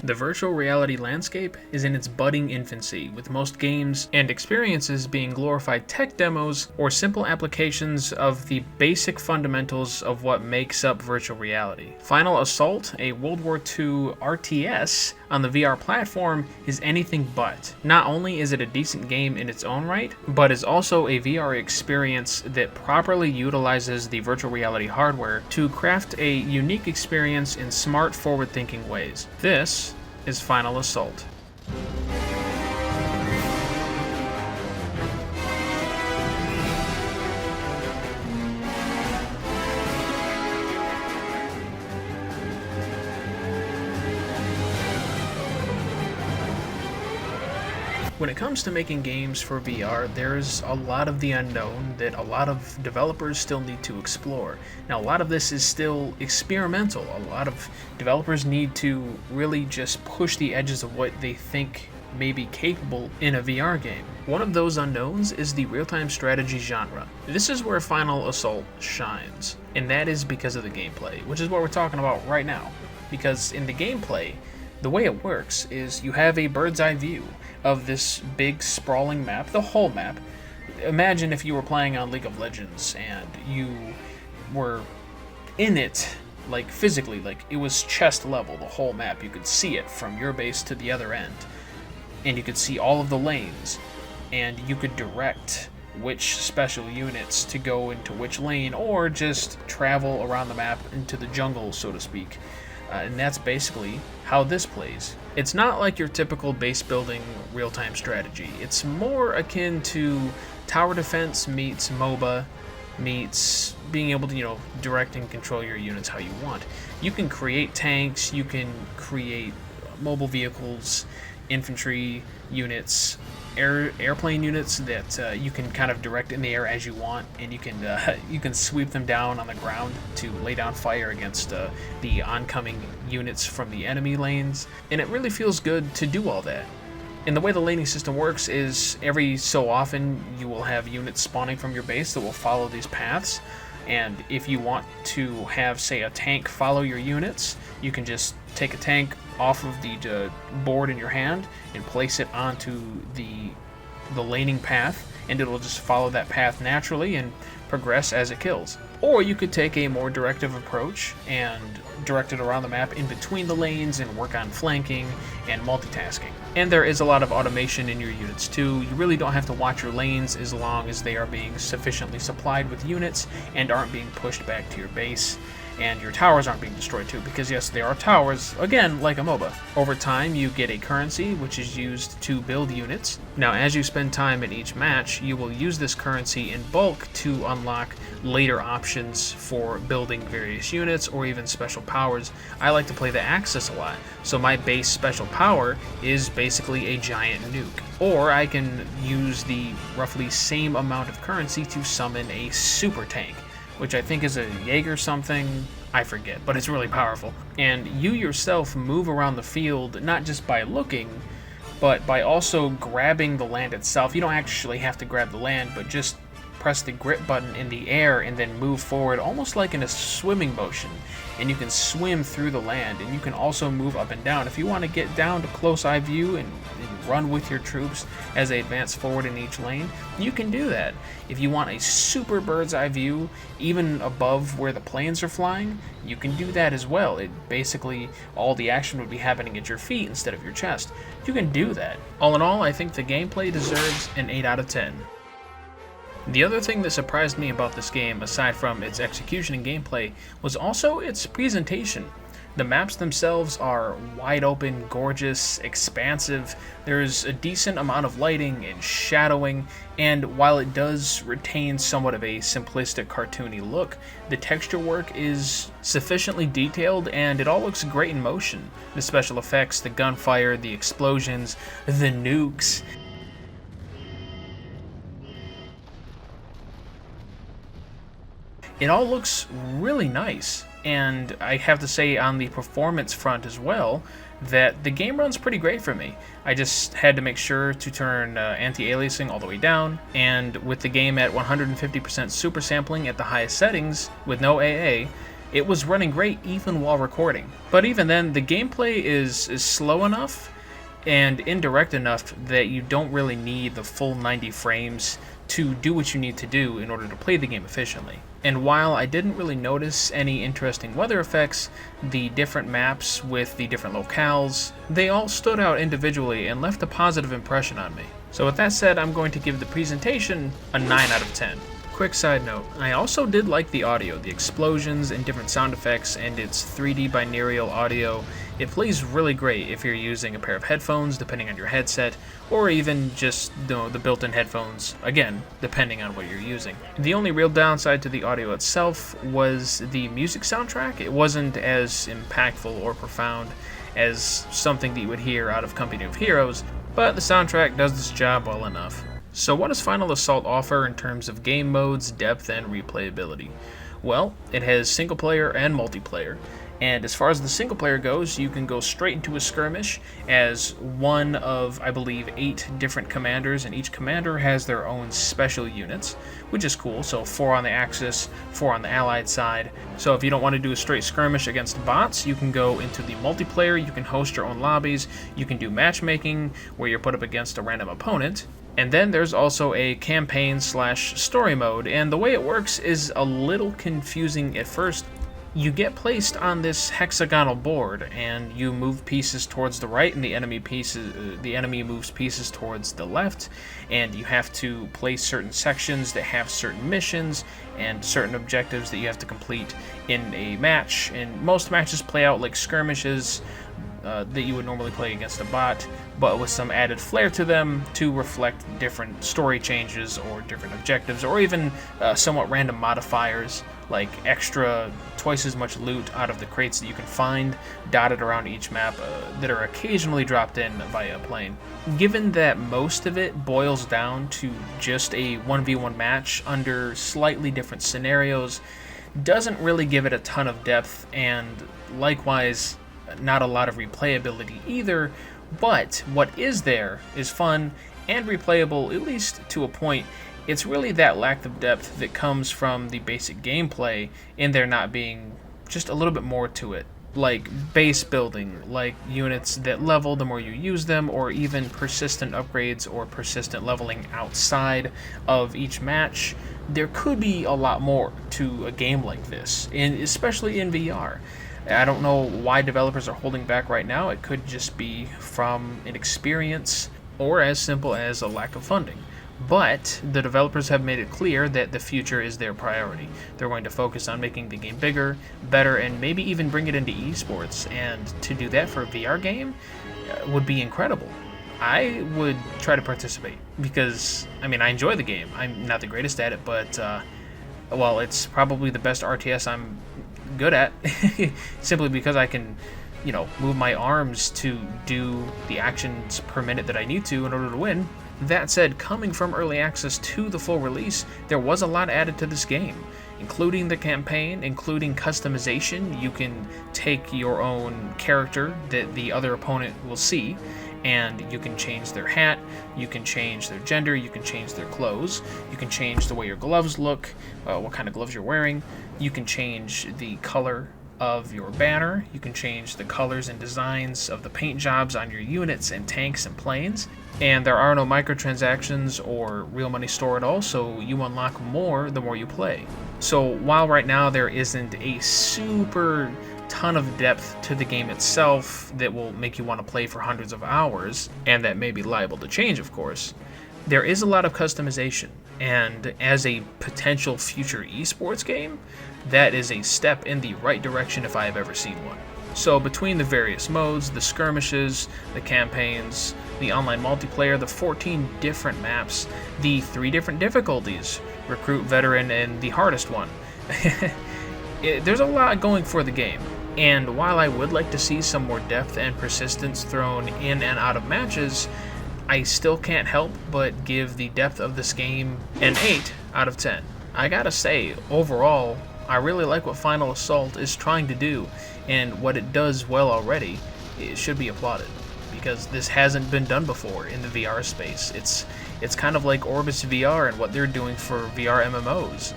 The virtual reality landscape is in its budding infancy, with most games and experiences being glorified tech demos or simple applications of the basic fundamentals of what makes up virtual reality. Final Assault, a World War II RTS on the VR platform, is anything but. Not only is it a decent game in its own right, but is also a VR experience that properly utilizes the virtual reality hardware to craft a unique experience in smart, forward-thinking ways. This is Final Assault. When it comes to making games for VR, there's a lot of the unknown that a lot of developers still need to explore. Now, a lot of this is still experimental. A lot of developers need to really just push the edges of what they think may be capable in a VR game. One of those unknowns is the real-time strategy genre. This is where Final Assault shines, and that is because of the gameplay, which is what we're talking about right now. Because in the gameplay, the way it works is you have a bird's eye view of this big sprawling map, the whole map. Imagine if you were playing on League of Legends and you were in it, like physically, like it was chest level, the whole map. You could see it from your base to the other end. And you could see all of the lanes, and you could direct which special units to go into which lane, or just travel around the map into the jungle, so to speak. And that's basically how this plays. It's not like your typical base building real-time strategy. It's more akin to tower defense meets MOBA meets being able to, direct and control your units how you want. You can create tanks, you can create mobile vehicles, infantry units, airplane units that you can kind of direct in the air as you want, and you can sweep them down on the ground to lay down fire against the oncoming units from the enemy lanes. And it really feels good to do all that. And the way the laning system works is every so often you will have units spawning from your base that will follow these paths. And if you want to have, say, a tank follow your units, you can just take a tank off of the board in your hand and place it onto the laning path, and it'll just follow that path naturally and progress as it kills. Or you could take a more directive approach and direct it around the map in between the lanes and work on flanking and multitasking. And there is a lot of automation in your units too. You really don't have to watch your lanes as long as they are being sufficiently supplied with units and aren't being pushed back to your base. And your towers aren't being destroyed too, because yes, there are towers, again, like a MOBA. Over time, you get a currency, which is used to build units. Now, as you spend time in each match, you will use this currency in bulk to unlock later options for building various units or even special powers. I like to play the Axis a lot, so my base special power is basically a giant nuke. Or I can use the roughly same amount of currency to summon a super tank, which I think is a Jaeger something, I forget, but it's really powerful. And you yourself move around the field not just by looking, but by also grabbing the land itself. You don't actually have to grab the land, but just press the grip button in the air and then move forward almost like in a swimming motion. And you can swim through the land, and you can also move up and down. If you want to get down to close eye view and run with your troops as they advance forward in each lane, you can do that. If you want a super bird's eye view, even above where the planes are flying, you can do that as well. It basically, all the action would be happening at your feet instead of your chest. You can do that. All in all, I think the gameplay deserves an 8 out of 10. The other thing that surprised me about this game, aside from its execution and gameplay, was also its presentation. The maps themselves are wide open, gorgeous, expansive. There's a decent amount of lighting and shadowing, and while it does retain somewhat of a simplistic, cartoony look, the texture work is sufficiently detailed and it all looks great in motion. The special effects, the gunfire, the explosions, the nukes. It all looks really nice, and I have to say on the performance front as well, that the game runs pretty great for me. I just had to make sure to turn anti-aliasing all the way down, and with the game at 150% super sampling at the highest settings with no AA, it was running great even while recording. But even then, the gameplay is slow enough and indirect enough that you don't really need the full 90 frames to do what you need to do in order to play the game efficiently. And while I didn't really notice any interesting weather effects, the different maps with the different locales, they all stood out individually and left a positive impression on me. So with that said, I'm going to give the presentation a 9 out of 10. Quick side note, I also did like the audio, the explosions and different sound effects, and its 3D binaural audio. It plays really great if you're using a pair of headphones, depending on your headset, or even just the built-in headphones, again, depending on what you're using. The only real downside to the audio itself was the music soundtrack. It wasn't as impactful or profound as something that you would hear out of Company of Heroes, but the soundtrack does this job well enough. So what does Final Assault offer in terms of game modes, depth, and replayability? Well, it has single player and multiplayer. And as far as the single player goes, you can go straight into a skirmish as one of, I believe, 8 different commanders, and each commander has their own special units, which is cool. So 4 on the Axis, 4 on the Allied side. So if you don't want to do a straight skirmish against bots, you can go into the multiplayer, you can host your own lobbies, you can do matchmaking where you're put up against a random opponent. And then there's also a campaign/story mode, and the way it works is a little confusing at first. You get placed on this hexagonal board, and you move pieces towards the right, and the enemy moves pieces towards the left, and you have to place certain sections that have certain missions and certain objectives that you have to complete in a match. And most matches play out like skirmishes that you would normally play against a bot, but with some added flair to them to reflect different story changes or different objectives, or even somewhat random modifiers like extra twice as much loot out of the crates that you can find dotted around each map that are occasionally dropped in via a plane. Given that most of it boils down to just a 1v1 match under slightly different scenarios, doesn't really give it a ton of depth, and likewise not a lot of replayability either, but what is there is fun and replayable, at least to a point. It's really that lack of depth that comes from the basic gameplay, and there not being just a little bit more to it, like base building, like units that level the more you use them, or even persistent upgrades or persistent leveling outside of each match. There could be a lot more to a game like this, and especially in VR. I don't know why developers are holding back right now. It could just be from inexperience or as simple as a lack of funding. But the developers have made it clear that the future is their priority. They're going to focus on making the game bigger, better, and maybe even bring it into esports. And to do that for a VR game would be incredible. I would try to participate because, I mean, I enjoy the game. I'm not the greatest at it, but, well, it's probably the best RTS I'm good at simply because I can, move my arms to do the actions per minute that I need to in order to win. That said, coming from early access to the full release, there was a lot added to this game, including the campaign, including customization. You can take your own character that the other opponent will see, and you can change their hat, you can change their gender, you can change their clothes, you can change the way your gloves look, what kind of gloves you're wearing, you can change the color of your banner, you can change the colors and designs of the paint jobs on your units and tanks and planes, and there are no microtransactions or real money store at all, so you unlock more the more you play. So while right now there isn't a super ton of depth to the game itself that will make you want to play for hundreds of hours, and that may be liable to change, of course, there is a lot of customization, and as a potential future esports game, that is a step in the right direction if I have ever seen one. So between the various modes, the skirmishes, the campaigns, the online multiplayer, the 14 different maps, the 3 different difficulties, recruit, veteran, and the hardest one, there's a lot going for the game. And while I would like to see some more depth and persistence thrown in and out of matches, I still can't help but give the depth of this game an 8 out of 10. I gotta say, overall, I really like what Final Assault is trying to do, and what it does well already, it should be applauded, because this hasn't been done before in the VR space. It's kind of like Orbis VR and what they're doing for VR MMOs.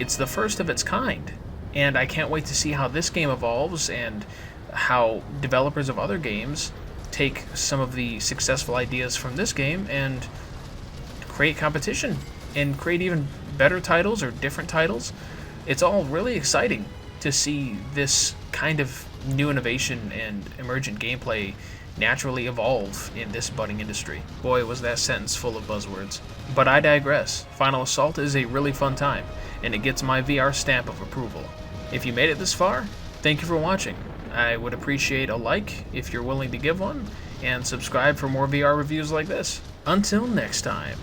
It's the first of its kind, And I can't wait to see how this game evolves and how developers of other games take some of the successful ideas from this game and create competition and create even better titles or different titles. It's all really exciting to see this kind of new innovation and emergent gameplay naturally evolve in this budding industry. Boy, was that sentence full of buzzwords. But I digress. Final Assault is a really fun time, and it gets my VR stamp of approval. If you made it this far, thank you for watching. I would appreciate a like if you're willing to give one, and subscribe for more VR reviews like this. Until next time.